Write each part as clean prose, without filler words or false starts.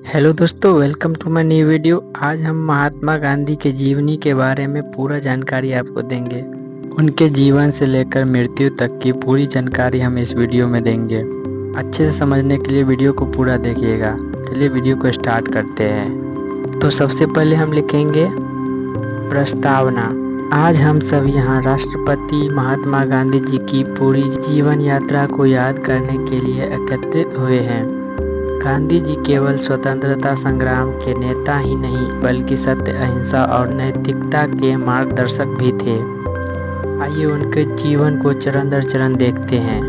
Hello दोस्तों, welcome to my new video. आज हम महात्मा गांधी के जीवनी के बारे में पूरा जानकारी आपको देंगे। उनके जीवन से लेकर मृत्यु तक की पूरी जानकारी हम इस वीडियो में देंगे। अच्छे से समझने के लिए वीडियो को पूरा देखिएगा। चलिए वीडियो को स्टार्ट करते हैं। तो सबसे पहले हम लिखेंगे प्रस्तावना। आज हम सब यहाँ राष्ट्रपति महात्मा गांधी जी की पूरी जीवन यात्रा को याद करने के लिए एकत्रित हुए हैं। गांधी जी केवल स्वतंत्रता संग्राम के नेता ही नहीं बल्कि सत्य, अहिंसा और नैतिकता के मार्गदर्शक भी थे। आइए उनके जीवन को चरण दर चरण देखते हैं।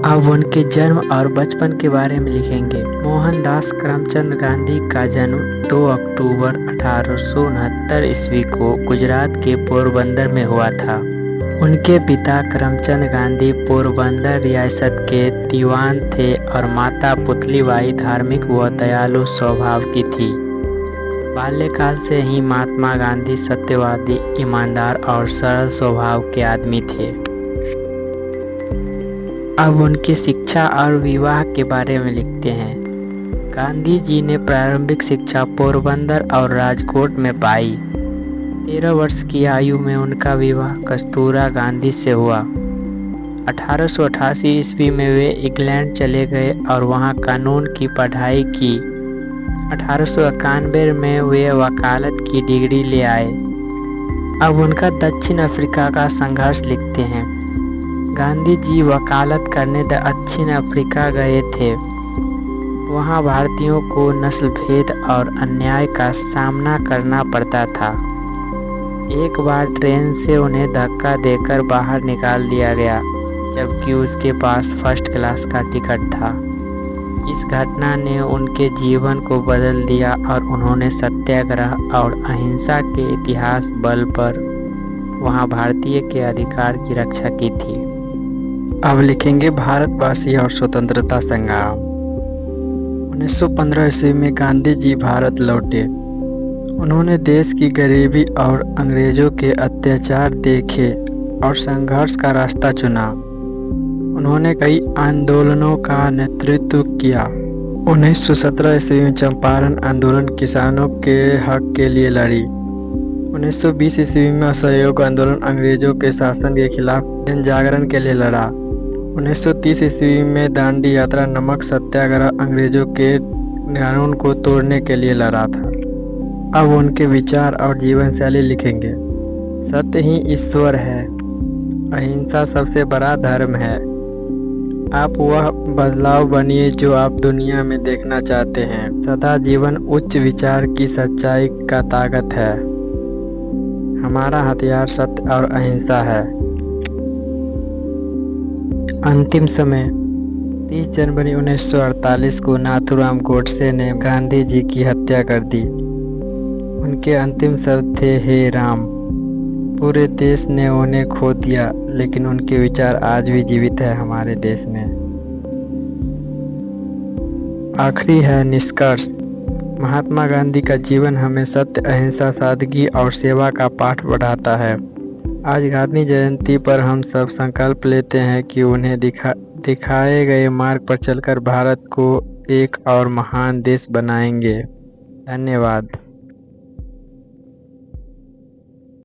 अब उनके जन्म और बचपन के बारे में लिखेंगे। मोहनदास करमचंद गांधी का जन्म 2 अक्टूबर 1869 ईस्वी को गुजरात के पोरबंदर में हुआ था। उनके पिता करमचंद गांधी पोरबंदर रियासत के दीवान थे और माता पुतलीबाई धार्मिक व दयालु स्वभाव की थी। बाल्यकाल से ही महात्मा गांधी सत्यवादी, ईमानदार और सरल स्वभाव के आदमी थे। अब उनकी शिक्षा और विवाह के बारे में लिखते हैं। गांधी जी ने प्रारंभिक शिक्षा पोरबंदर और राजकोट में पाई। 13 वर्ष की आयु में उनका विवाह कस्तूरा गांधी से हुआ। 1888 ईस्वी में वे इंग्लैंड चले गए और वहां कानून की पढ़ाई की। 1891 में वे वकालत की डिग्री ले आए। अब उनका दक्षिण अफ्रीका का संघर्ष लिखते हैं। गांधी जी वकालत करने दक्षिण अफ्रीका गए थे। वहां भारतीयों को नस्ल भेद और अन्याय का सामना करना पड़ता था। एक बार ट्रेन से उन्हें धक्का देकर बाहर निकाल दिया गया, जबकि उसके पास फर्स्ट क्लास का टिकट था। इस घटना ने उनके जीवन को बदल दिया और उन्होंने सत्याग्रह और अहिंसा के इतिहास बल पर वहां भारतीय के अधिकार की रक्षा की थी। अब लिखेंगे भारतवासी और स्वतंत्रता संग्राम। 1915 ईस्वी में गांधी जी भारत लौटे। उन्होंने देश की गरीबी और अंग्रेजों के अत्याचार देखे और संघर्ष का रास्ता चुना। उन्होंने कई आंदोलनों का नेतृत्व किया। 1917 ईस्वी में चंपारण आंदोलन किसानों के हक के लिए लड़ी। 1920 ईस्वी में असहयोग आंदोलन अंग्रेजों के शासन के खिलाफ जन जागरण के लिए लड़ा। 1930 ईस्वी में दांडी यात्रा नमक सत्याग्रह अंग्रेजों के कानून को तोड़ने के लिए लड़ा था। अब उनके विचार और जीवन शैली लिखेंगे। सत्य ही ईश्वर है। अहिंसा सबसे बड़ा धर्म है। आप वह बदलाव बनिए जो आप दुनिया में देखना चाहते हैं। सदा जीवन उच्च विचार की सच्चाई का ताकत है। हमारा हथियार सत्य और अहिंसा है। अंतिम समय 30 जनवरी 1948 को नाथूराम गोडसे ने गांधी जी की हत्या कर दी। उनके अंतिम शब्द थे, हे राम। पूरे देश ने उन्हें खो दिया, लेकिन उनके विचार आज भी जीवित है हमारे देश में। आखिरी है निष्कर्ष। महात्मा गांधी का जीवन हमें सत्य, अहिंसा, सादगी और सेवा का पाठ पढ़ाता है। आज गांधी जयंती पर हम सब संकल्प लेते हैं कि उन्हें दिखाए गए मार्ग पर चलकर भारत को एक और महान देश बनाएंगे। धन्यवाद।